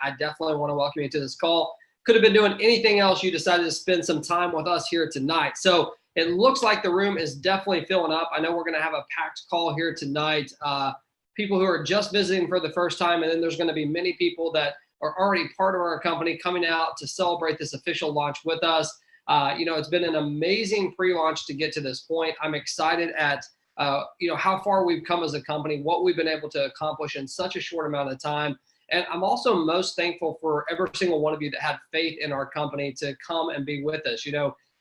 I definitely want to welcome you to this call. Could have been doing anything else. You decided to spend some time with us here tonight. So it looks like the room is definitely filling up. I know we're going to have a packed call here tonight. People who are just visiting for the first time, and then there's going to be many people that are already part of our company coming out to celebrate this official launch with us. It's been an amazing pre-launch to get to this point. I'm excited at how far we've come as a company, what we've been able to accomplish in such a short amount of time. And I'm also most thankful for every single one of you that had faith in our company to come and be with us.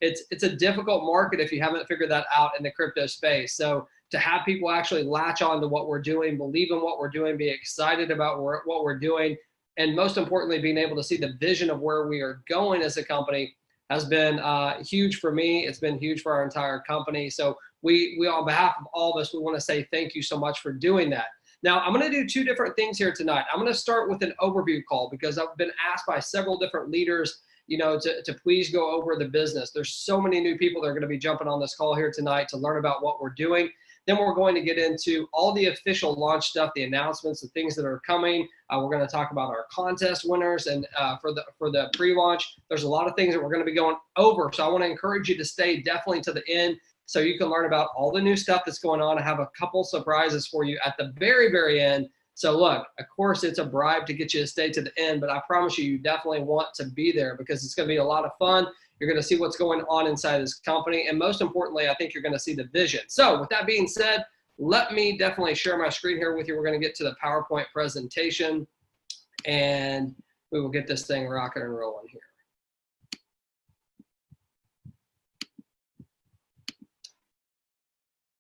It's a difficult market if you haven't figured that out in the crypto space. So to have people actually latch on to what we're doing, believe in what we're doing, be excited about what we're doing, and most importantly, being able to see the vision of where we are going as a company has been huge for me. It's been huge for our entire company. So we on behalf of all of us, we want to say thank you so much for doing that. Now, I'm going to do two different things here tonight. I'm going to start with an overview call because I've been asked by several different leaders, to please go over the business. There's so many new people that are going to be jumping on this call here tonight to learn about what we're doing. Then we're going to get into all the official launch stuff, the announcements, the things that are coming. We're going to talk about our contest winners, and for the pre-launch, there's a lot of things that we're going to be going over. So I want to encourage you to stay definitely to the end so you can learn about all the new stuff that's going on. I have a couple surprises for you at the very, very end. So look, of course, it's a bribe to get you to stay to the end, but I promise you definitely want to be there because it's going to be a lot of fun. You're going to see what's going on inside this company. And most importantly, I think you're going to see the vision. So with that being said, let me definitely share my screen here with you. We're going to get to the PowerPoint presentation, and we will get this thing rocking and rolling here.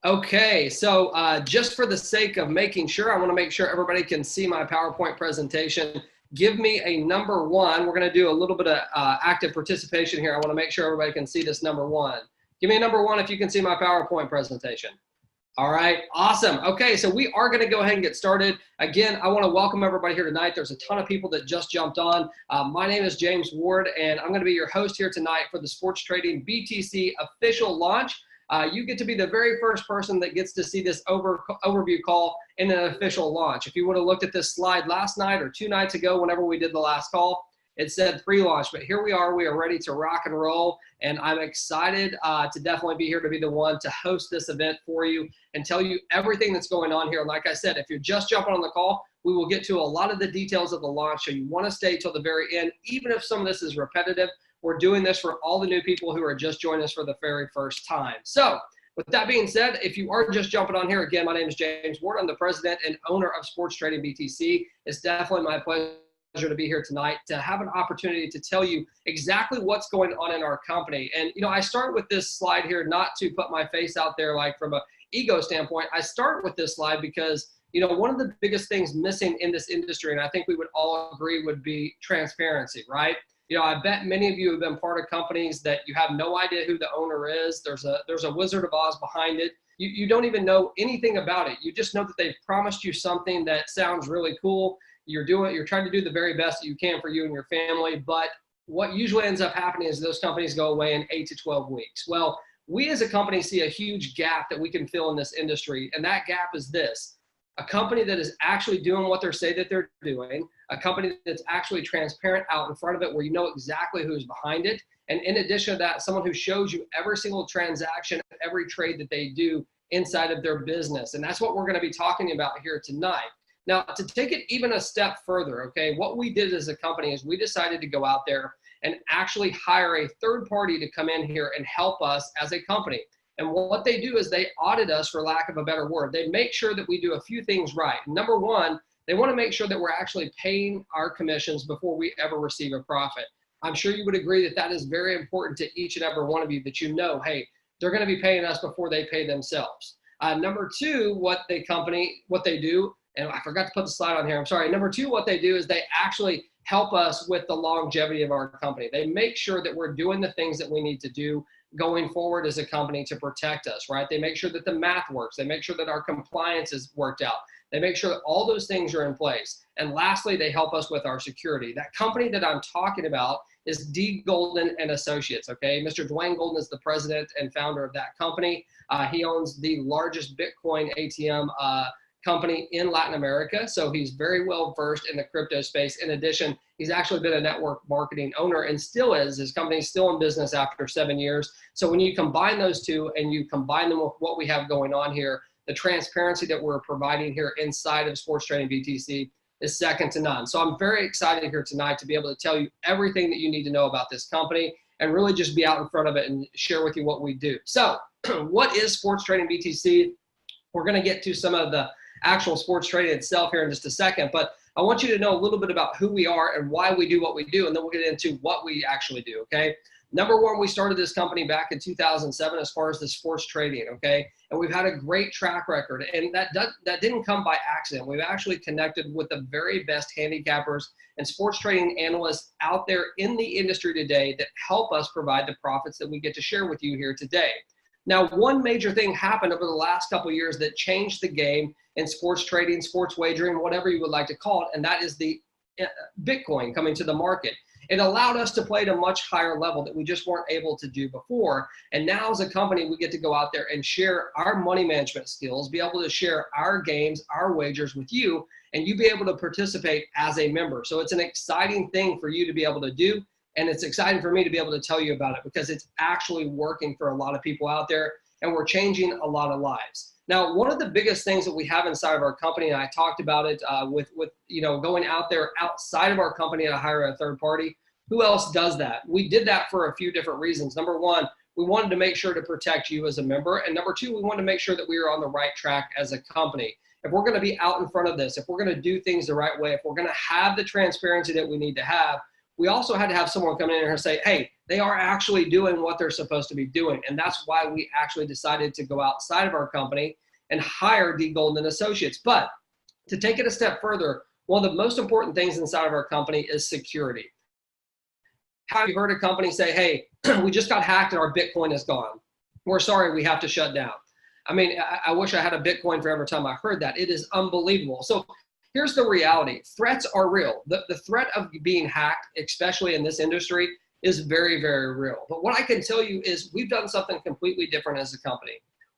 Okay, so just for the sake of making sure, I want to make sure everybody can see my PowerPoint presentation. Give me a number one. We're going to do a little bit of active participation here. I want to make sure everybody can see this number one. Give me a number one if you can see my PowerPoint presentation. All right, awesome. Okay, so we are going to go ahead and get started. Again, I want to welcome everybody here tonight. There's a ton of people that just jumped on. My name is James Ward, and I'm going to be your host here tonight for the Sports Trading BTC official launch. You get to be the very first person that gets to see this overview call in an official launch. If you would have looked at this slide last night or 2 nights ago, whenever we did the last call, it said pre-launch, but here we are ready to rock and roll. And I'm excited to definitely be here to be the one to host this event for you and tell you everything that's going on here. Like I said, if you're just jumping on the call, we will get to a lot of the details of the launch. So you want to stay till the very end, even if some of this is repetitive. We're doing this for all the new people who are just joining us for the very first time. So with that being said, if you are just jumping on here, again, my name is James Ward. I'm the president and owner of Sports Trading BTC. It's definitely my pleasure to be here tonight to have an opportunity to tell you exactly what's going on in our company. And, I start with this slide here, not to put my face out there like from an ego standpoint. I start with this slide because, one of the biggest things missing in this industry, and I think we would all agree, would be transparency, right? I bet many of you have been part of companies that you have no idea who the owner is. There's a Wizard of Oz behind it. You don't even know anything about it. You just know that they've promised you something that sounds really cool. You're trying to do the very best that you can for you and your family. But what usually ends up happening is those companies go away in 8 to 12 weeks. Well, we as a company see a huge gap that we can fill in this industry. And that gap is this: a company that is actually doing what they say that they're doing, a company that's actually transparent out in front of it where you know exactly who's behind it. And in addition to that, someone who shows you every single transaction, every trade that they do inside of their business. And that's what we're going to be talking about here tonight. Now, to take it even a step further, okay, what we did as a company is we decided to go out there and actually hire a third party to come in here and help us as a company. And what they do is they audit us, for lack of a better word. They make sure that we do a few things right. Number one, they want to make sure that we're actually paying our commissions before we ever receive a profit. I'm sure you would agree that that is very important to each and every one of you, that hey, they're going to be paying us before they pay themselves. Number two, what they do, and I forgot to put the slide on here, I'm sorry. Number two, what they do is they actually help us with the longevity of our company. They make sure that we're doing the things that we need to do going forward as a company to protect us, right? They make sure that the math works. They make sure that our compliance is worked out. They make sure that all those things are in place. And lastly, they help us with our security. That company that I'm talking about is D. Golden and Associates, okay? Mr. Dwayne Golden is the president and founder of that company. He owns the largest Bitcoin ATM company in Latin America. So he's very well versed in the crypto space. In addition, he's actually been a network marketing owner and still is. His company is still in business after 7 years. So when you combine those two and you combine them with what we have going on here, the transparency that we're providing here inside of Sports Trading BTC is second to none. So I'm very excited here tonight to be able to tell you everything that you need to know about this company and really just be out in front of it and share with you what we do. So what is Sports Trading BTC? We're going to get to some of the actual sports trading itself here in just a second, but I want you to know a little bit about who we are and why we do what we do, and then we'll get into what we actually do, okay? Number one, we started this company back in 2007 as far as the sports trading, okay? And we've had a great track record, and that didn't come by accident. We've actually connected with the very best handicappers and sports trading analysts out there in the industry today that help us provide the profits that we get to share with you here today. Now, one major thing happened over the last couple of years that changed the game in sports trading, sports wagering, whatever you would like to call it, and that is the Bitcoin coming to the market. It allowed us to play at a much higher level that we just weren't able to do before. And now as a company, we get to go out there and share our money management skills, be able to share our games, our wagers with you, and you be able to participate as a member. So it's an exciting thing for you to be able to do. And it's exciting for me to be able to tell you about it because it's actually working for a lot of people out there, and we're changing a lot of lives. Now, one of the biggest things that we have inside of our company, and I talked about it with going out there outside of our company to hire a third party. Who else does that? We did that for a few different reasons. Number one, we wanted to make sure to protect you as a member. And number two, we wanted to make sure that we are on the right track as a company. If we're going to be out in front of this, if we're going to do things the right way, if we're going to have the transparency that we need to have, we also had to have someone come in here and say, hey, they are actually doing what they're supposed to be doing. And that's why we actually decided to go outside of our company and hire D. Golden Associates. But to take it a step further, one of the most important things inside of our company is security. Have you heard a company say, hey, we just got hacked and our Bitcoin is gone? We're sorry, we have to shut down. I mean, I wish I had a Bitcoin for every time I heard that. It is unbelievable. So here's the reality. Threats are real. The threat of being hacked, especially in this industry, is very, very real. But what I can tell you is we've done something completely different as a company.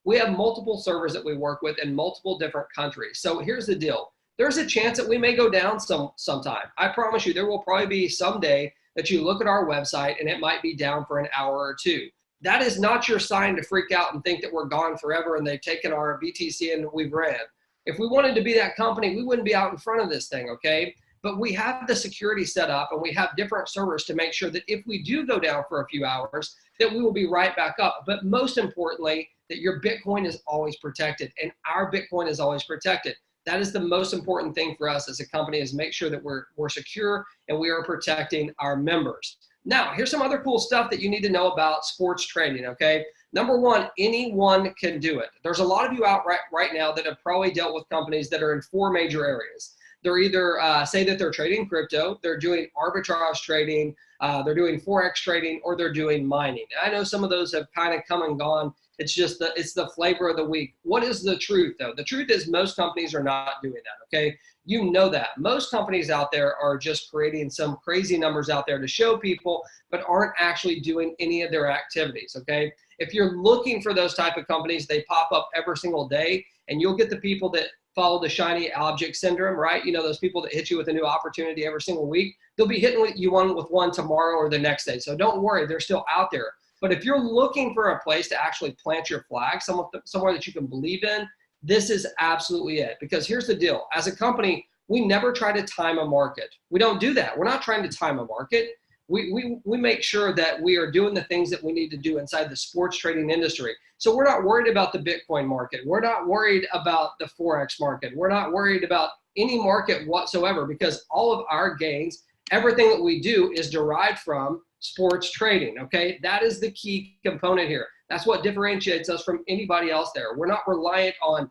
We have multiple servers that we work with in multiple different countries. So here's the deal. There's a chance that we may go down sometime. I promise you there will probably be some day that you look at our website and it might be down for an hour or two. That is not your sign to freak out and think that we're gone forever and they've taken our BTC and we've ran. If we wanted to be that company, we wouldn't be out in front of this thing, okay? But we have the security set up and we have different servers to make sure that if we do go down for a few hours, that we will be right back up. But most importantly, that your Bitcoin is always protected and our Bitcoin is always protected. That is the most important thing for us as a company, is make sure that we're secure and we are protecting our members. Now, here's some other cool stuff that you need to know about sports trading, okay? Number one, anyone can do it. There's a lot of you out right now that have probably dealt with companies that are in four major areas. They're either say that they're trading crypto, they're doing arbitrage trading, they're doing Forex trading, or they're doing mining. I know some of those have kind of come and gone. It's just it's the flavor of the week. What is the truth, though? The truth is most companies are not doing that, okay? You know that. Most companies out there are just creating some crazy numbers out there to show people, but aren't actually doing any of their activities, okay? If you're looking for those type of companies, they pop up every single day, and you'll get the people that follow the shiny object syndrome, right? You know, those people that hit you with a new opportunity every single week. They'll be hitting you with one tomorrow or the next day. So don't worry, they're still out there. But if you're looking for a place to actually plant your flag, somewhere that you can believe in, this is absolutely it. Because here's the deal. As a company, we never try to time a market. We don't do that. We're not trying to time a market. We make sure that we are doing the things that we need to do inside the sports trading industry. So we're not worried about the Bitcoin market. We're not worried about the Forex market. We're not worried about any market whatsoever, because all of our gains, everything that we do is derived from sports trading, okay? That is the key component here. That's what differentiates us from anybody else there. We're not reliant on,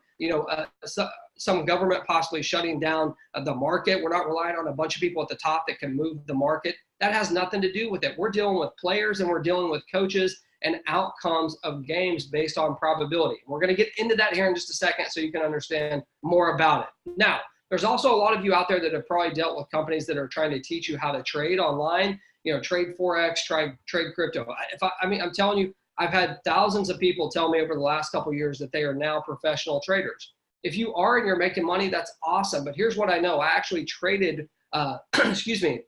some government possibly shutting down the market. We're not reliant on a bunch of people at the top that can move the market. That has nothing to do with it. We're dealing with players and we're dealing with coaches and outcomes of games based on probability. We're going to get into that here in just a second so you can understand more about it. Now, there's also a lot of you out there that have probably dealt with companies that are trying to teach you how to trade online, trade Forex, trade crypto. I'm telling you, I've had thousands of people tell me over the last couple of years that they are now professional traders. If you are and you're making money, that's awesome. But here's what I know. I actually traded, excuse me,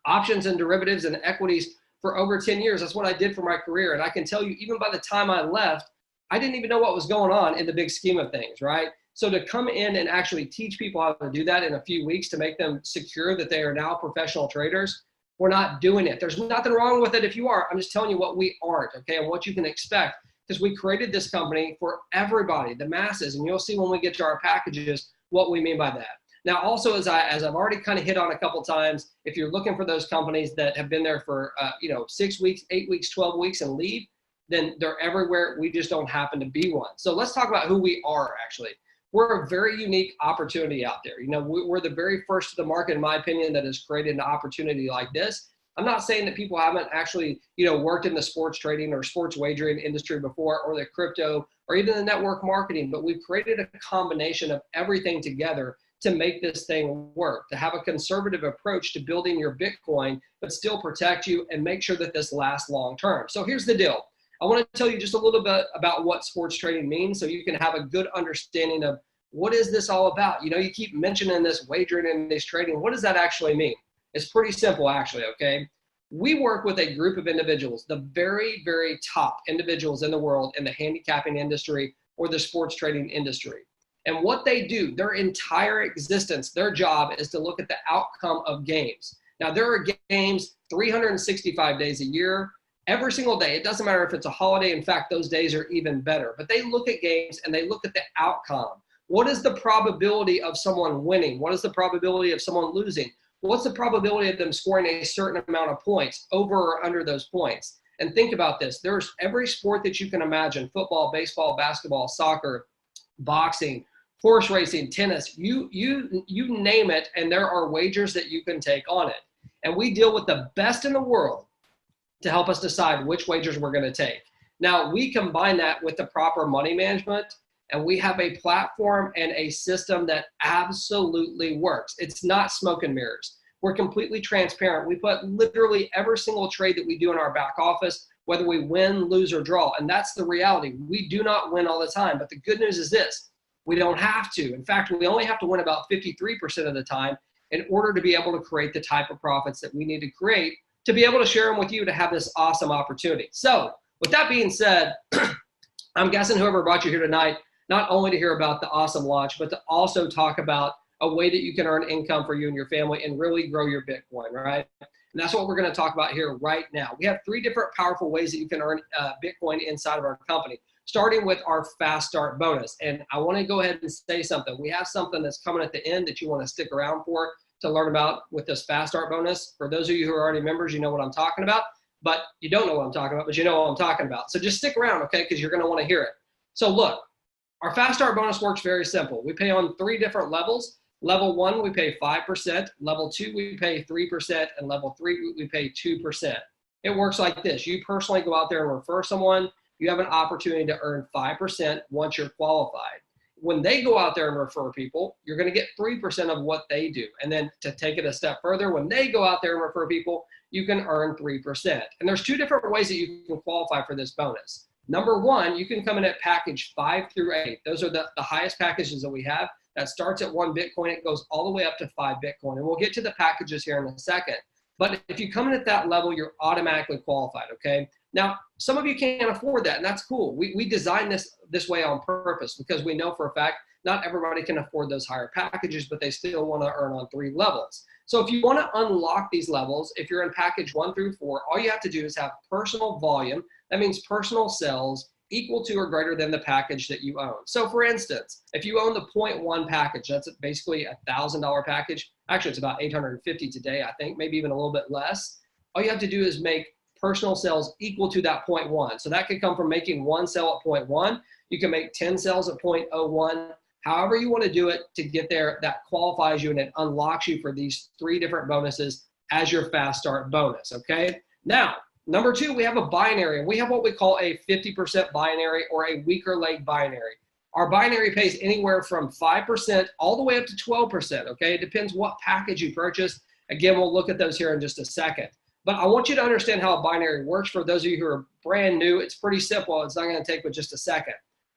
options and derivatives and equities for over 10 years. That's what I did for my career. And I can tell you, even by the time I left, I didn't even know what was going on in the big scheme of things, right? So to come in and actually teach people how to do that in a few weeks to make them secure that they are now professional traders, we're not doing it. There's nothing wrong with it if you are. I'm just telling you what we aren't, okay, and what you can expect, because we created this company for everybody, the masses, and you'll see when we get to our packages what we mean by that. Now, also, as I've already kind of hit on a couple times, if you're looking for those companies that have been there for 6 weeks, 8 weeks, 12 weeks and leave, then they're everywhere. We just don't happen to be one. So let's talk about who we are, actually. We're a very unique opportunity out there. We're the very first to the market, in my opinion, that has created an opportunity like this. I'm not saying that people haven't actually, worked in the sports trading or sports wagering industry before, or the crypto, or even the network marketing, but we've created a combination of everything together to make this thing work, to have a conservative approach to building your Bitcoin, but still protect you and make sure that this lasts long term. So here's the deal. I want to tell you just a little bit about what sports trading means so you can have a good understanding of what is this all about. You keep mentioning this wagering and this trading. What does that actually mean? It's pretty simple, actually, okay? We work with a group of individuals, the very, very top individuals in the world in the handicapping industry or the sports trading industry. And what they do, their entire existence, their job is to look at the outcome of games. Now, there are games 365 days a year, every single day. It doesn't matter if it's a holiday. In fact, those days are even better. But they look at games and they look at the outcome. What is the probability of someone winning? What is the probability of someone losing? What's the probability of them scoring a certain amount of points, over or under those points? And think about this. There's every sport that you can imagine: football, baseball, basketball, soccer, boxing, horse racing, tennis, you name it, and there are wagers that you can take on it. And we deal with the best in the world to help us decide which wagers we're going to take. Now, we combine that with the proper money management, and we have a platform and a system that absolutely works. It's not smoke and mirrors. We're completely transparent. We put literally every single trade that we do in our back office, whether we win, lose, or draw. And that's the reality. We do not win all the time. But the good news is this: we don't have to. In fact, we only have to win about 53% of the time in order to be able to create the type of profits that we need to create to be able to share them with you to have this awesome opportunity. So with that being said, I'm guessing whoever brought you here tonight, not only to hear about the awesome launch, but to also talk about a way that you can earn income for you and your family and really grow your Bitcoin, right? And that's what we're going to talk about here right now. We have 3 different powerful ways that you can earn Bitcoin inside of our company, starting with our fast start bonus. And I want to go ahead and say something. We have something that's coming at the end that you want to stick around for to learn about with this fast start bonus. For those of you who are already members, you know what I'm talking about, but you don't know what I'm talking about, but you know what I'm talking about. So just stick around, okay? Because you're going to want to hear it. So look, our fast start bonus works very simple. We pay on 3 different levels. Level 1, we pay 5%. Level 2, we pay 3%. And level 3, we pay 2%. It works like this. You personally go out there and refer someone. You have an opportunity to earn 5% once you're qualified. When they go out there and refer people, you're going to get 3% of what they do. And then to take it a step further, when they go out there and refer people, you can earn 3%. And there's 2 different ways that you can qualify for this bonus. Number 1, you can come in at package 5 through 8. Those are the highest packages that we have. That starts at 1 Bitcoin. It goes all the way up to 5 Bitcoin. And we'll get to the packages here in a second. But if you come in at that level, you're automatically qualified, okay? Now, some of you can't afford that, and that's cool. We designed this way on purpose because we know for a fact not everybody can afford those higher packages, but they still want to earn on 3 levels. So if you want to unlock these levels, if you're in package 1 through 4, all you have to do is have personal volume. That means personal sales equal to or greater than the package that you own. So for instance, if you own the 0.1 package, that's basically a $1,000 package. Actually, it's about $850 today, I think, maybe even a little bit less. All you have to do is make personal sales equal to that 0.1. So that could come from making 1 sale at 0.1. You can make 10 sales at 0.01. However you want to do it to get there, that qualifies you and it unlocks you for these 3 different bonuses as your fast start bonus, okay? Now, number 2, we have a binary, and we have what we call a 50% binary or a weaker leg binary. Our binary pays anywhere from 5% all the way up to 12%, okay? It depends what package you purchase. Again, we'll look at those here in just a second. But I want you to understand how a binary works. For those of you who are brand new, it's pretty simple. It's not going to take but just a second.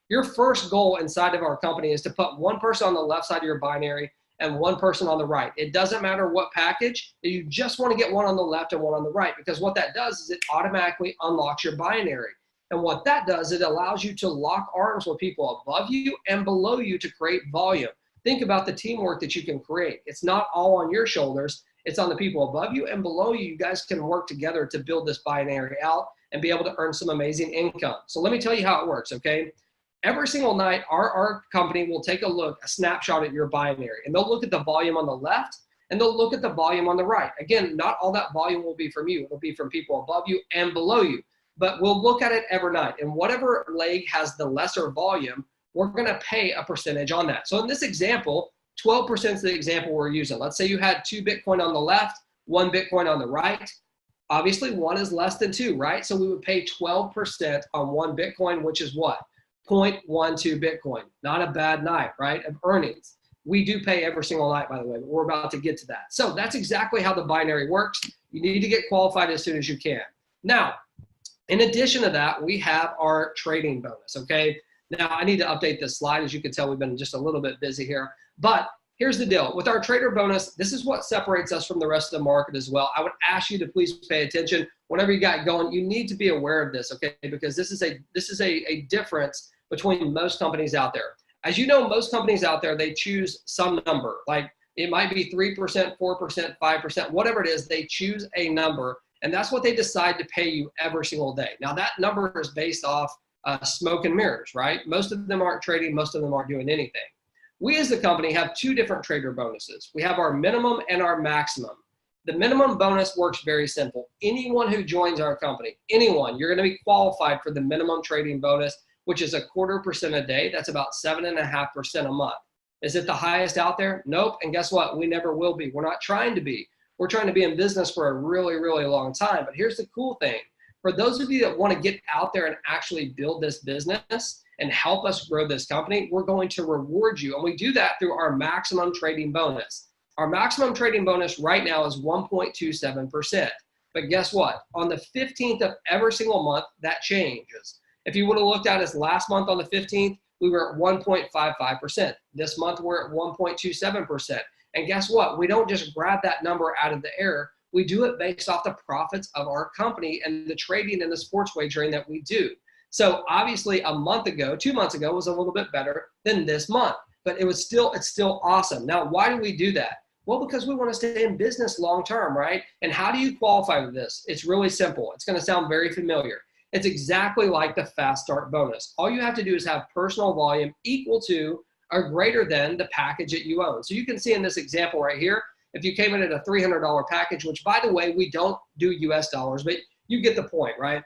Your first goal inside of our company is to put one person on the left side of your binary and one person on the right. It doesn't matter what package, you just want to get one on the left and one on the right, because what that does is it automatically unlocks your binary. And what that does, it allows you to lock arms with people above you and below you to create volume. Think about the teamwork that you can create. It's not all on your shoulders. It's on the people above you and below you. You guys can work together to build this binary out and be able to earn some amazing income. So let me tell you how it works, okay? Every single night, our company will take a snapshot at your binary, and they'll look at the volume on the left and they'll look at the volume on the right. Again, not all that volume will be from you. It'll be from people above you and below you, but we'll look at it every night. And whatever leg has the lesser volume, we're gonna pay a percentage on that. So in this example, 12% is the example we're using. Let's say you had 2 Bitcoin on the left, 1 Bitcoin on the right. Obviously, 1 is less than 2, right? So we would pay 12% on 1 Bitcoin, which is what? 0.12 Bitcoin. Not a bad night, right, of earnings. We do pay every single night, by the way, but we're about to get to that. So that's exactly how the binary works. You need to get qualified as soon as you can. Now, in addition to that, we have our trading bonus, okay? Now, I need to update this slide. As you can tell, we've been just a little bit busy here. But here's the deal. With our trader bonus, this is what separates us from the rest of the market as well. I would ask you to please pay attention. Whatever you got going, you need to be aware of this, okay? Because this is a difference between most companies out there. As you know, most companies out there, they choose some number. Like it might be 3%, 4%, 5%, whatever it is, they choose a number. And that's what they decide to pay you every single day. Now that number is based off smoke and mirrors, right? Most of them aren't trading, most of them aren't doing anything. We as the company have 2 different trader bonuses. We have our minimum and our maximum. The minimum bonus works very simple. Anyone who joins our company, anyone, you're gonna be qualified for the minimum trading bonus, which is 0.25% a day. That's about 7.5% a month. Is it the highest out there? Nope. And guess what? We never will be. We're not trying to be. We're trying to be in business for a really, really long time. But here's the cool thing. For those of you that want to get out there and actually build this business and help us grow this company, we're going to reward you. And we do that through our maximum trading bonus. Our maximum trading bonus right now is 1.27%. But guess what? On the 15th of every single month, that changes. If you would have looked at us last month on the 15th, we were at 1.55%. This month, we're at 1.27%. And guess what? We don't just grab that number out of the air. We do it based off the profits of our company and the trading and the sports wagering that we do. So obviously a month ago, 2 months ago was a little bit better than this month, but it's still awesome. Now, why do we do that? Well, because we want to stay in business long-term, right? And how do you qualify for this? It's really simple. It's going to sound very familiar. It's exactly like the fast start bonus. All you have to do is have personal volume equal to or greater than the package that you own. So you can see in this example right here, if you came in at a $300 package, which by the way, we don't do US dollars, but you get the point, right?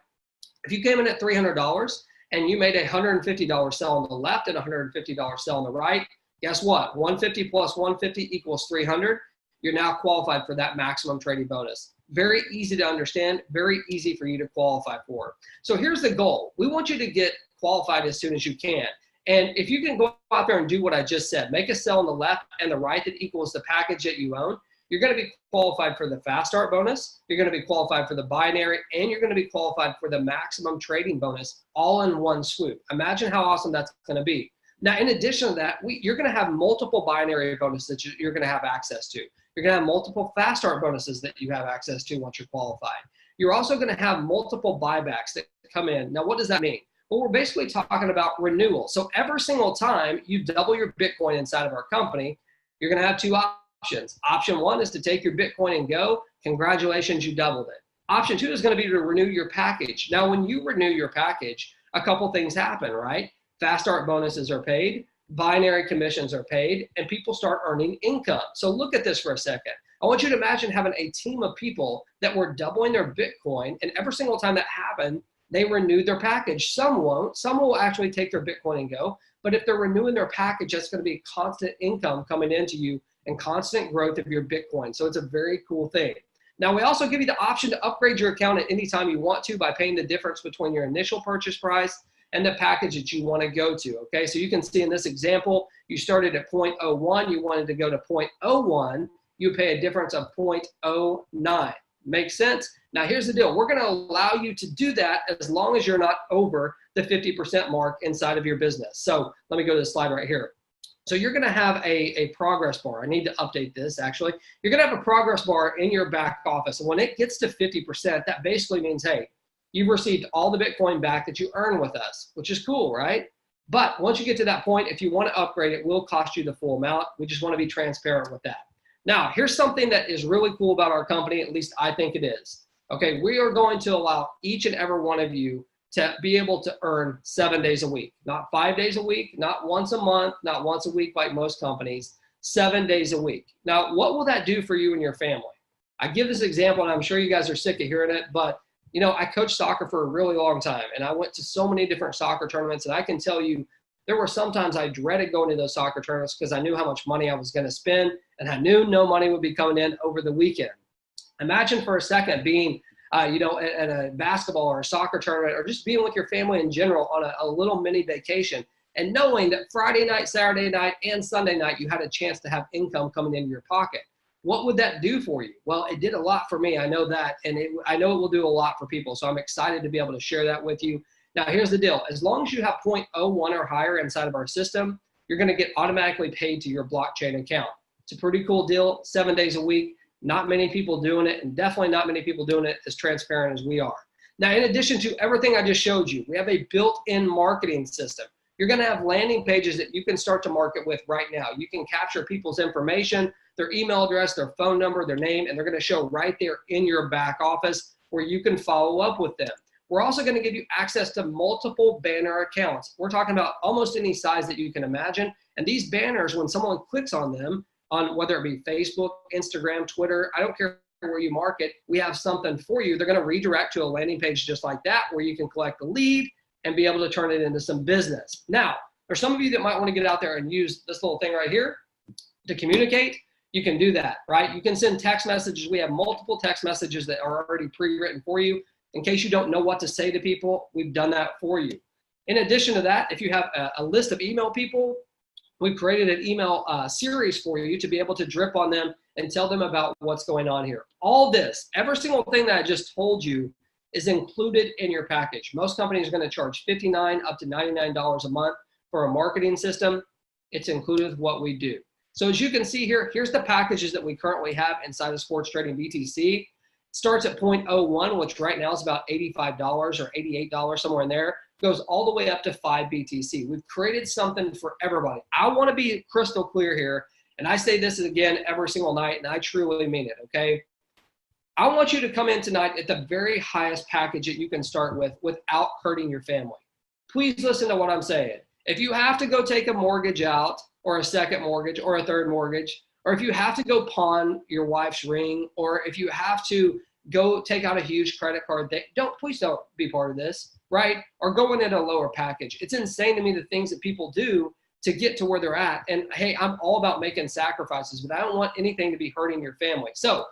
If you came in at $300 and you made a $150 sell on the left and a $150 sell on the right, guess what? 150 plus 150 equals 300. You're now qualified for that maximum trading bonus. Very easy to understand, very easy for you to qualify for. So here's the goal. We want you to get qualified as soon as you can. And if you can go out there and do what I just said, make a sell on the left and the right that equals the package that you own, you're going to be qualified for the fast start bonus, you're going to be qualified for the binary, and you're going to be qualified for the maximum trading bonus all in one swoop. Imagine how awesome that's going to be. Now, in addition to that, you're going to have multiple binary bonuses that you're going to have access to. You're going to have multiple fast start bonuses that you have access to once you're qualified. You're also going to have multiple buybacks that come in. Now, what does that mean? Well, we're basically talking about renewal. So every single time you double your Bitcoin inside of our company, you're going to have 2 options. Option 1 is to take your Bitcoin and go. Congratulations, you doubled it. Option 2 is going to be to renew your package. Now, when you renew your package, a couple things happen, right? Fast start bonuses are paid, binary commissions are paid, and people start earning income. So look at this for a second. I want you to imagine having a team of people that were doubling their Bitcoin, and every single time that happened, they renewed their package. Some won't. Some will actually take their Bitcoin and go. But if they're renewing their package, that's going to be constant income coming into you and constant growth of your Bitcoin. So it's a very cool thing. Now, we also give you the option to upgrade your account at any time you want to by paying the difference between your initial purchase price and the package that you want to go to, okay? So you can see in this example, you started at 0.01, you wanted to go to 0.01, you pay a difference of 0.09. Makes sense? Now, here's the deal. We're going to allow you to do that as long as you're not over the 50% mark inside of your business. So let me go to the slide right here. So you're going to have a progress bar. I need to update this, actually. You're going to have a progress bar in your back office. And when it gets to 50%, that basically means, hey, you've received all the Bitcoin back that you earn with us, which is cool, right? But once you get to that point, if you want to upgrade, it will cost you the full amount. We just want to be transparent with that. Now, here's something that is really cool about our company, at least I think it is. Okay, we are going to allow each and every one of you to be able to earn 7 days a week, not 5 days a week, not once a month, not once a week like most companies, 7 days a week. Now, what will that do for you and your family? I give this example, and I'm sure you guys are sick of hearing it, but you know, I coached soccer for a really long time, and I went to so many different soccer tournaments, and I can tell you there were sometimes I dreaded going to those soccer tournaments because I knew how much money I was going to spend, and I knew no money would be coming in over the weekend. Imagine for a second being you know, at a basketball or a soccer tournament, or just being with your family in general on a little mini vacation, and knowing that Friday night, Saturday night, and Sunday night, you had a chance to have income coming into your pocket. What would that do for you? Well, it did a lot for me. I know that, and I know it will do a lot for people. So I'm excited to be able to share that with you. Now, here's the deal. As long as you have 0.01 or higher inside of our system, you're going to get automatically paid to your blockchain account. It's a pretty cool deal, 7 days a week. Not many people doing it, and definitely not many people doing it as transparent as we are. Now, in addition to everything I just showed you, we have a built-in marketing system. You're going to have landing pages that you can start to market with right now. You can capture people's information, their email address, their phone number, their name, and they're going to show right there in your back office where you can follow up with them. We're also going to give you access to multiple banner accounts. We're talking about almost any size that you can imagine. And these banners, when someone clicks on them, on whether it be Facebook, Instagram, Twitter, I don't care where you market, we have something for you. They're going to redirect to a landing page just like that where you can collect the lead and be able to turn it into some business. Now, there's some of you that might want to get out there and use this little thing right here to communicate. You can do that, right? You can send text messages. We have multiple text messages that are already pre-written for you. In case you don't know what to say to people, we've done that for you. In addition to that, if you have a list of email people, we've created an email series for you to be able to drip on them and tell them about what's going on here. All this, every single thing that I just told you is included in your package. Most companies are going to charge $59 up to $99 a month for a marketing system. It's included with what we do. So as you can see here, here's the packages that we currently have inside of Sports Trading BTC. It starts at 0.01, which right now is about $85 or $88, somewhere in there. Goes all the way up to 5 BTC. We've created something for everybody. I want to be crystal clear here, and I say this again every single night, and I truly mean it, okay? I want you to come in tonight at the very highest package that you can start with without hurting your family. Please listen to what I'm saying. If you have to go take a mortgage out, or a second mortgage, or a third mortgage, or if you have to go pawn your wife's ring, or if you have to go take out a huge credit card, please don't be part of this, right? Or go in at a lower package. It's insane to me the things that people do to get to where they're at. And hey, I'm all about making sacrifices, but I don't want anything to be hurting your family. So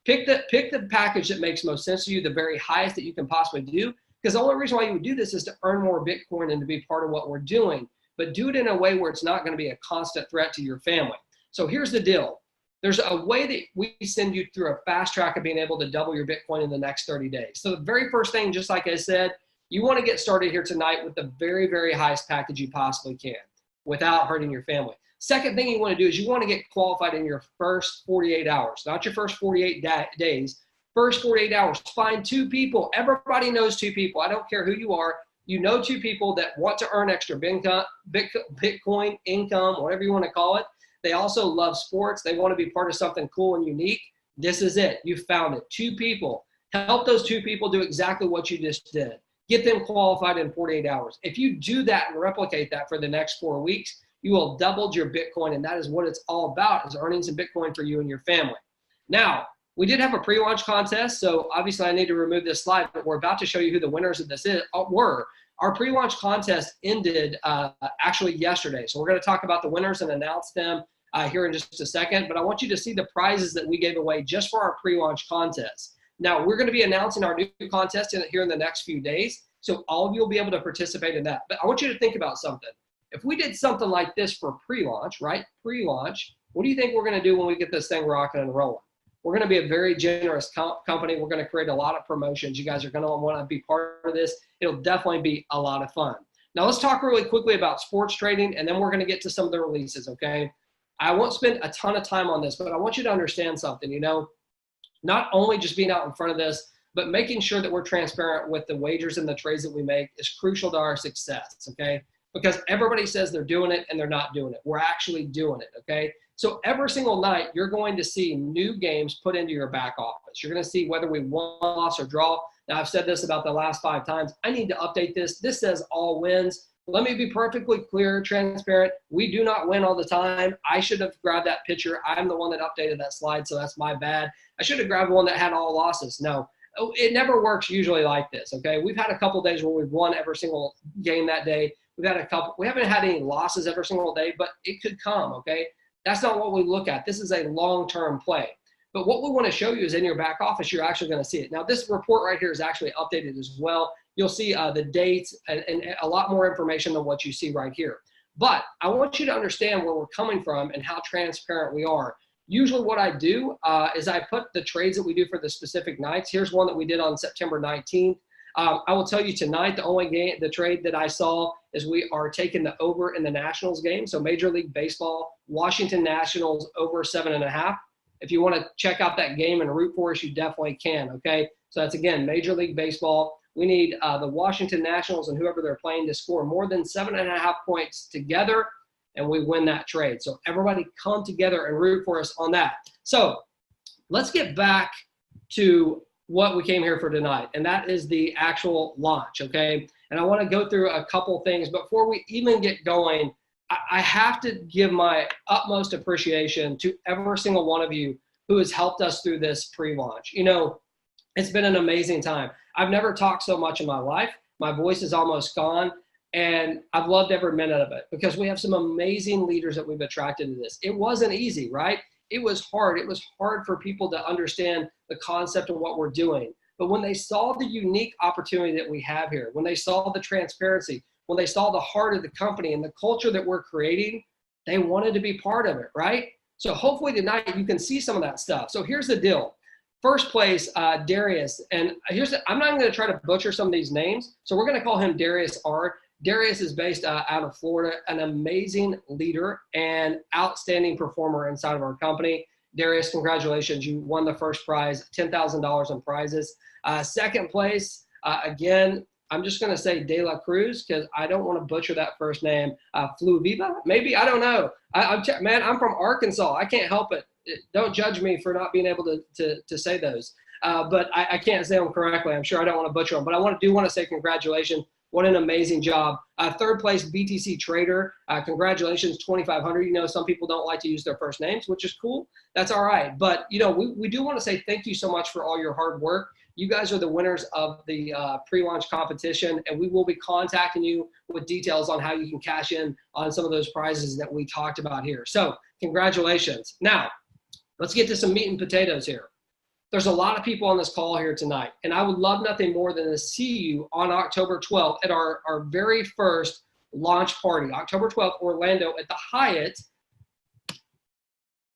pick the package that makes most sense to you, the very highest that you can possibly do, because the only reason why you would do this is to earn more Bitcoin and to be part of what we're doing, but do it in a way where it's not going to be a constant threat to your family. So here's the deal. There's a way that we send you through a fast track of being able to double your Bitcoin in the next 30 days. So the very first thing, just like I said, you want to get started here tonight with the very, very highest package you possibly can without hurting your family. Second thing you want to do is you want to get qualified in your first 48 hours, not your first 48 days, first 48 hours. Find 2 people. Everybody knows 2 people. I don't care who you are. You know 2 people that want to earn extra Bitcoin, income, whatever you want to call it. They also love sports. They want to be part of something cool and unique. This is it. You found it. 2 people. Help those 2 people do exactly what you just did. Get them qualified in 48 hours. If you do that and replicate that for the next 4 weeks, you will double your Bitcoin, and that is what it's all about, is earning some Bitcoin for you and your family. Now, we did have a pre-launch contest, so obviously I need to remove this slide, but we're about to show you who the winners of this were. Our pre-launch contest ended actually yesterday, so we're going to talk about the winners and announce them here in just a second, but I want you to see the prizes that we gave away just for our pre-launch contest. Now, we're going to be announcing our new contest here in the next few days, so all of you will be able to participate in that. But I want you to think about something. If we did something like this for pre-launch, right? Pre-launch, what do you think we're going to do when we get this thing rocking and rolling? We're going to be a very generous company. We're going to create a lot of promotions. You guys are going to want to be part of this. It'll definitely be a lot of fun. Now let's talk really quickly about sports trading, and then we're going to get to some of the releases, okay? I won't spend a ton of time on this, but I want you to understand something, you know, not only just being out in front of this, but making sure that we're transparent with the wagers and the trades that we make is crucial to our success, okay? Because everybody says they're doing it and they're not doing it. We're actually doing it, okay? So every single night, you're going to see new games put into your back office. You're going to see whether we won, lost, or draw. Now, I've said this about the last 5 times. I need to update this. This says all wins. Let me be perfectly clear, transparent. We do not win all the time. I should have grabbed that picture. I'm the one that updated that slide, so that's my bad. I should have grabbed one that had all losses. No, it never works usually like this, okay? We've had a couple days where we've won every single game that day. We've had a couple. We haven't had any losses every single day, but it could come, okay? That's not what we look at. This is a long-term play. But what we want to show you is in your back office, you're actually going to see it. Now, this report right here is actually updated as well. You'll see the dates and a lot more information than what you see right here. But I want you to understand where we're coming from and how transparent we are. Usually what I do is I put the trades that we do for the specific nights. Here's one that we did on September 19th. I will tell you tonight, the trade that I saw is we are taking the over in the Nationals game. So Major League Baseball, Washington Nationals over 7.5. If you want to check out that game and root for us, you definitely can, okay? So that's, again, Major League Baseball. We need the Washington Nationals and whoever they're playing to score more than 7.5 points together, and we win that trade. So everybody come together and root for us on that. So let's get back to what we came here for tonight, and that is the actual launch, okay? And I want to go through a couple things. Before we even get going, I have to give my utmost appreciation to every single one of you who has helped us through this pre-launch. You know, it's been an amazing time. I've never talked so much in my life. My voice is almost gone, and I've loved every minute of it because we have some amazing leaders that we've attracted to this. It wasn't easy, right? It was hard. It was hard for people to understand the concept of what we're doing. But when they saw the unique opportunity that we have here, when they saw the transparency, when they saw the heart of the company and the culture that we're creating, they wanted to be part of it, right? So hopefully tonight you can see some of that stuff. So here's the deal. First place, Darius. And I'm not going to try to butcher some of these names. So we're going to call him Darius R. Darius is based out of Florida, an amazing leader and outstanding performer inside of our company. Darius, congratulations. You won the first prize, $10,000 in prizes. Second place, again, I'm just going to say De La Cruz because I don't want to butcher that first name. Fluviva, maybe? I don't know. Man, I'm from Arkansas. I can't help it. Don't judge me for not being able to say those. But I can't say them correctly. I'm sure I don't want to butcher them. But I do want to say congratulations. What an amazing job. Third place, BTC Trader. Congratulations, 2,500. You know, some people don't like to use their first names, which is cool. That's all right. But, you know, we do want to say thank you so much for all your hard work. You guys are the winners of the pre-launch competition, and we will be contacting you with details on how you can cash in on some of those prizes that we talked about here. So congratulations. Now, let's get to some meat and potatoes here. There's a lot of people on this call here tonight, and I would love nothing more than to see you on October 12th at our very first launch party. October 12th, Orlando at the Hyatt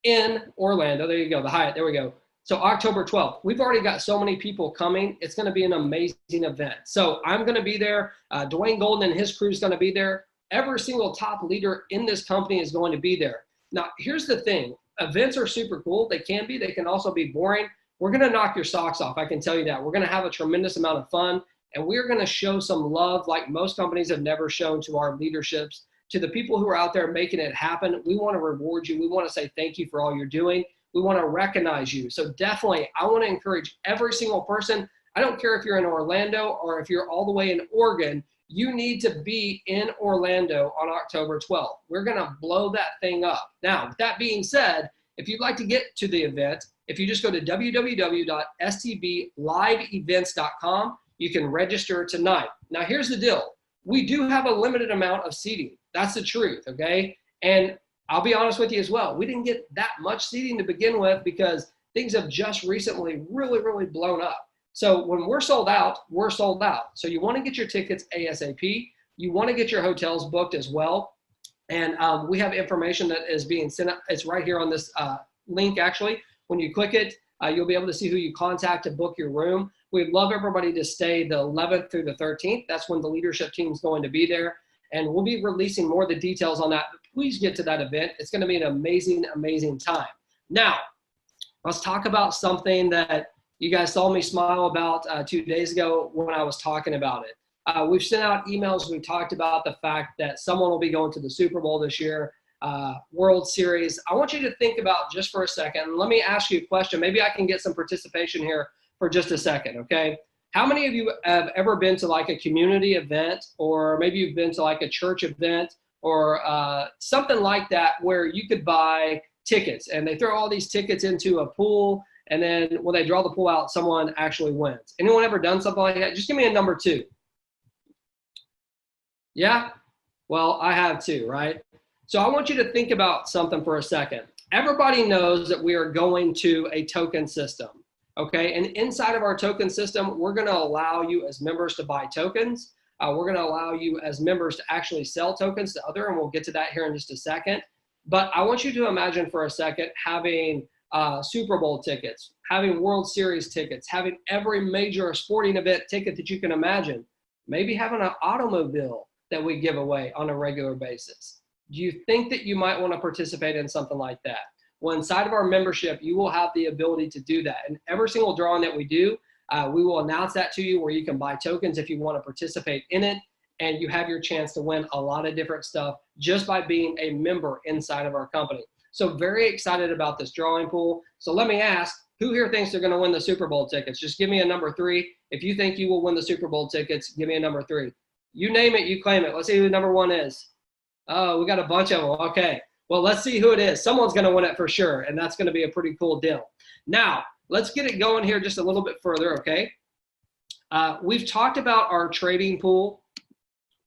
in Orlando. There you go, the Hyatt. There we go. So October 12th, we've already got so many people coming. It's going to be an amazing event. So I'm going to be there. Dwayne Golden and his crew is going to be there. Every single top leader in this company is going to be there. Now, here's the thing. Events are super cool. They can be. They can also be boring. We're going to knock your socks off. I can tell you that. We're going to have a tremendous amount of fun, and we're going to show some love like most companies have never shown to our leaderships, to the people who are out there making it happen. We want to reward you. We want to say thank you for all you're doing. We want to recognize you. So definitely, I want to encourage every single person. I don't care if you're in Orlando or if you're all the way in Oregon, you need to be in Orlando on October 12th. We're going to blow that thing up. Now, with that being said, if you'd like to get to the event, if you just go to www.stbliveevents.com, you can register tonight. Now, here's the deal. We do have a limited amount of seating. That's the truth, okay? And I'll be honest with you as well. We didn't get that much seating to begin with because things have just recently really blown up. So when we're sold out, we're sold out. So you want to get your tickets ASAP. You want to get your hotels booked as well. And we have information that is being sent out. It's right here on this link, actually. When you click it, You'll be able to see who you contact to book your room. We'd love everybody to stay the 11th through the 13th. That's when the leadership team is going to be there. And we'll be releasing more of the details on that. But please get to that event. It's going to be an amazing, amazing time. Now, let's talk about something that you guys saw me smile about 2 days ago when I was talking about it. We've sent out emails. We talked about the fact that someone will be going to the Super Bowl this year, World Series. I want you to think about just for a second. Let me ask you a question. Maybe I can get some participation here for just a second, okay? How many of you have ever been to like a community event, or maybe you've been to like a church event or something like that where you could buy tickets and they throw all these tickets into a pool, and then when they draw the pool out, someone actually wins? Anyone ever done something like that? Just give me a number 2. Yeah? Well, I have too, right? So I want you to think about something for a second. Everybody knows that we are going to a token system, okay? And inside of our token system, we're gonna allow you as members to buy tokens. We're gonna allow you as members to actually sell tokens to other, and we'll get to that here in just a second. But I want you to imagine for a second having Super Bowl tickets, having World Series tickets, having every major sporting event ticket that you can imagine, maybe having an automobile that we give away on a regular basis. Do you think that you might want to participate in something like that? Well, inside of our membership, you will have the ability to do that. And every single drawing that we do, we will announce that to you where you can buy tokens if you want to participate in it. And you have your chance to win a lot of different stuff just by being a member inside of our company. So very excited about this drawing pool. So let me ask, who here thinks they're going to win the Super Bowl tickets? Just give me a number 3. If you think you will win the Super Bowl tickets, give me a number 3. You name it, you claim it. Let's see who number 1 is. Oh, we got a bunch of them. Okay. Well, let's see who it is. Someone's going to win it for sure, and that's going to be a pretty cool deal. Now, let's get it going here just a little bit further, okay? We've talked about our trading pool,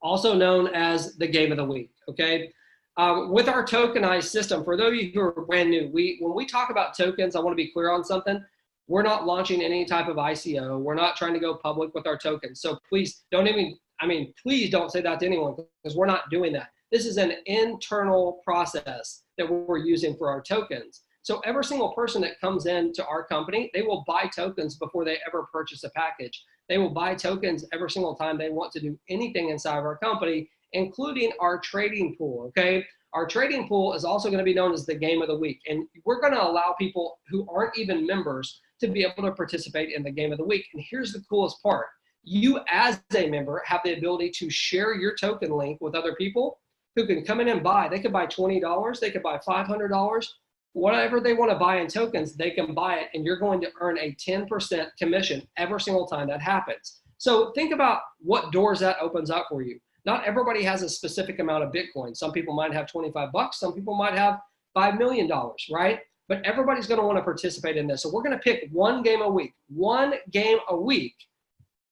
also known as the game of the week, okay? With our tokenized system, for those of you who are brand new, when we talk about tokens, I want to be clear on something. We're not launching any type of ICO. We're not trying to go public with our tokens. So please please don't say that to anyone, because we're not doing that. This is an internal process that we're using for our tokens. So every single person that comes into our company, they will buy tokens before they ever purchase a package. They will buy tokens every single time they want to do anything inside of our company, including our trading pool, okay? Our trading pool is also going to be known as the game of the week. And we're going to allow people who aren't even members to be able to participate in the game of the week. And here's the coolest part. You as a member have the ability to share your token link with other people who can come in and buy. They could buy $20, they could buy $500, whatever they want to buy in tokens, they can buy it, and you're going to earn a 10% commission every single time that happens. So think about what doors that opens up for you. Not everybody has a specific amount of Bitcoin. Some people might have 25 bucks, some people might have $5 million, right? But everybody's going to want to participate in this. So we're going to pick one game a week,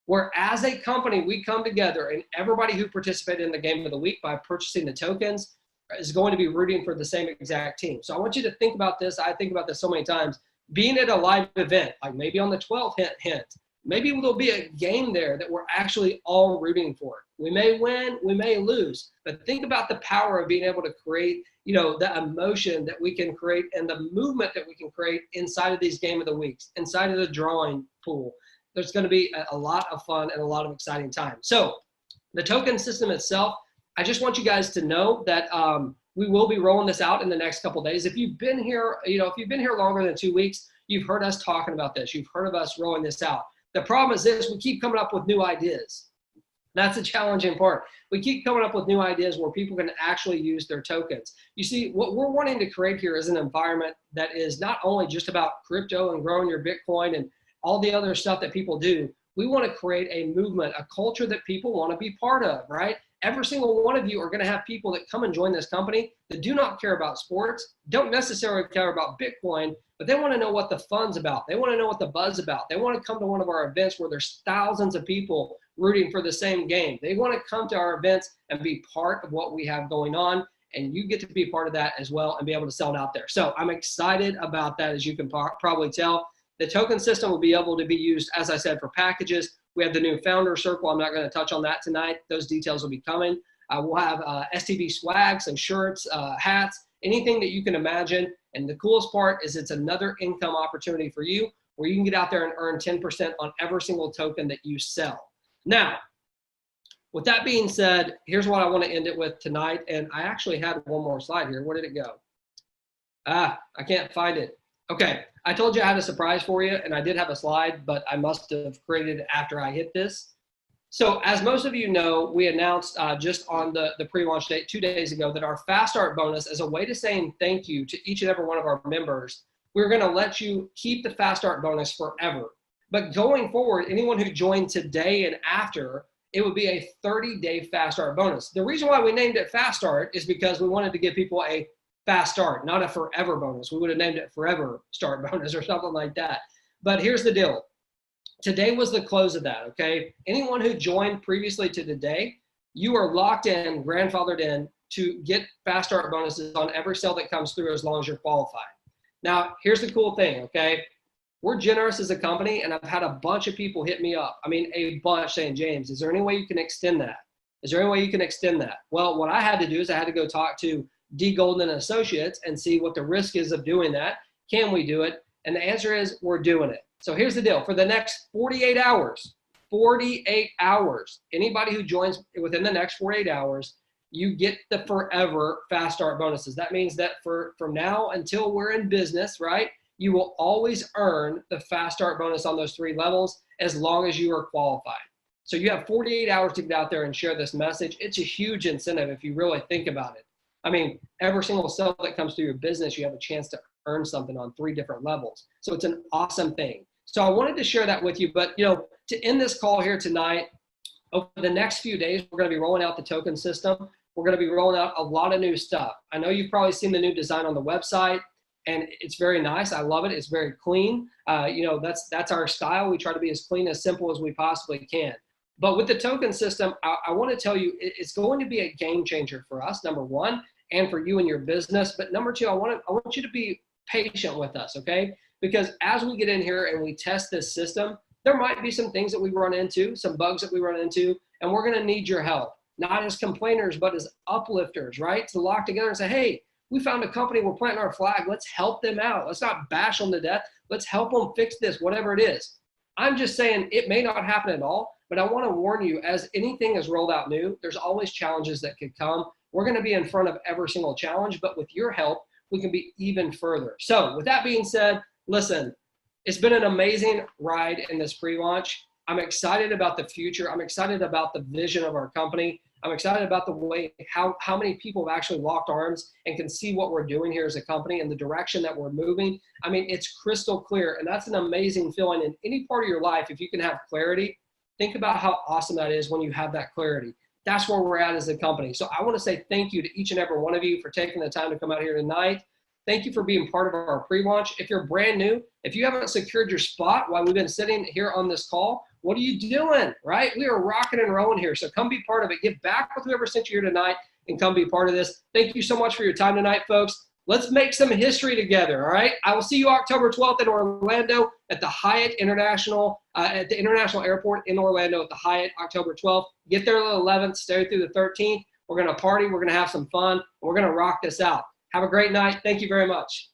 where as a company, we come together and everybody who participated in the game of the week by purchasing the tokens is going to be rooting for the same exact team. So I want you to think about this. I think about this so many times. Being at a live event, like maybe on the 12th hint, maybe there'll be a game there that we're actually all rooting for. We may win, we may lose, but think about the power of being able to create, the emotion that we can create and the movement that we can create inside of these game of the weeks, inside of the drawing pool. There's going to be a lot of fun and a lot of exciting time. So the token system itself, I just want you guys to know that we will be rolling this out in the next couple of days. If you've been here, if you've been here longer than 2 weeks, you've heard us talking about this. You've heard of us rolling this out. The problem is this: we keep coming up with new ideas. That's the challenging part. We keep coming up with new ideas where people can actually use their tokens. You see, what we're wanting to create here is an environment that is not only just about crypto and growing your Bitcoin and all the other stuff that people do. We want to create a movement, a culture that people want to be part of, right? Every single one of you are going to have people that come and join this company that do not care about sports, don't necessarily care about Bitcoin, but they want to know what the fun's about. They want to know what the buzz about. They want to come to one of our events where there's thousands of people rooting for the same game. They want to come to our events and be part of what we have going on, and you get to be part of that as well and be able to sell it out there. So I'm excited about that, as you can probably tell. The token system will be able to be used, as I said, for packages. We have the new founder circle. I'm not going to touch on that tonight. Those details will be coming. We'll have STB swag, some shirts, hats, anything that you can imagine. And the coolest part is it's another income opportunity for you. where you can get out there and earn 10% on every single token that you sell. Now, with that being said, here's what I want to end it with tonight. And I actually had one more slide here. Where did it go? I can't find it. Okay, I told you I had a surprise for you, and I did have a slide, but I must have created it after I hit this. So as most of you know, we announced just on the pre-launch date 2 days ago that our Fast Start bonus, as a way to saying thank you to each and every one of our members, we're going to let you keep the Fast Start bonus forever. But going forward, anyone who joined today and after, it would be a 30-day Fast Start bonus. The reason why we named it Fast Start is because we wanted to give people a fast start, not a forever bonus. We would have named it Forever Start bonus or something like that. But here's the deal. Today was the close of that, okay? Anyone who joined previously to today, you are locked in, grandfathered in to get Fast Start bonuses on every sale that comes through as long as you're qualified. Now, here's the cool thing, okay? We're generous as a company, and I've had a bunch of people hit me up. I mean, a bunch saying, James, is there any way you can extend that? Is there any way you can extend that? Well, what I had to do is I had to go talk to D. Golden and Associates and see what the risk is of doing that. Can we do it? And the answer is we're doing it. So here's the deal. For the next 48 hours, anybody who joins within the next 48 hours, you get the forever Fast Start bonuses. That means that from now until we're in business, right, you will always earn the Fast Start bonus on those 3 levels as long as you are qualified. So you have 48 hours to get out there and share this message. It's a huge incentive if you really think about it. I mean, every single sale that comes through your business, you have a chance to earn something on 3 different levels. So it's an awesome thing. So I wanted to share that with you. But, you know, to end this call here tonight, over the next few days, we're going to be rolling out the token system. We're going to be rolling out a lot of new stuff. I know you've probably seen the new design on the website, and it's very nice. I love it. It's very clean. You know, that's our style. We try to be as clean, as simple as we possibly can. But with the token system, I want to tell you, it's going to be a game changer for us, number one, and for you and your business. But number two, I want you to be patient with us, okay? Because as we get in here and we test this system, there might be some things that we run into, some bugs that we run into, and we're going to need your help, not as complainers, but as uplifters, right? To lock together and say, hey, we found a company, we're planting our flag. Let's help them out. Let's not bash them to death. Let's help them fix this, whatever it is. I'm just saying it may not happen at all, but I want to warn you, as anything is rolled out new, there's always challenges that could come. We're going to be in front of every single challenge, but with your help, we can be even further. So with that being said, listen, it's been an amazing ride in this pre-launch. I'm excited about the future. I'm excited about the vision of our company. I'm excited about the way how many people have actually locked arms and can see what we're doing here as a company and the direction that we're moving. I mean, it's crystal clear, and that's an amazing feeling in any part of your life. If you can have clarity, think about how awesome that is when you have that clarity. That's where we're at as a company. So I want to say thank you to each and every one of you for taking the time to come out here tonight. Thank you for being part of our pre-launch. If you're brand new, if you haven't secured your spot while we've been sitting here on this call, what are you doing, right? We are rocking and rolling here. So come be part of it. Get back with whoever sent you here tonight and come be part of this. Thank you so much for your time tonight, folks. Let's make some history together, all right? I will see you October 12th in Orlando at the Hyatt International, at the International Airport in Orlando at the Hyatt, October 12th. Get there on the 11th, stay through the 13th. We're going to party. We're going to have some fun. And we're going to rock this out. Have a great night. Thank you very much.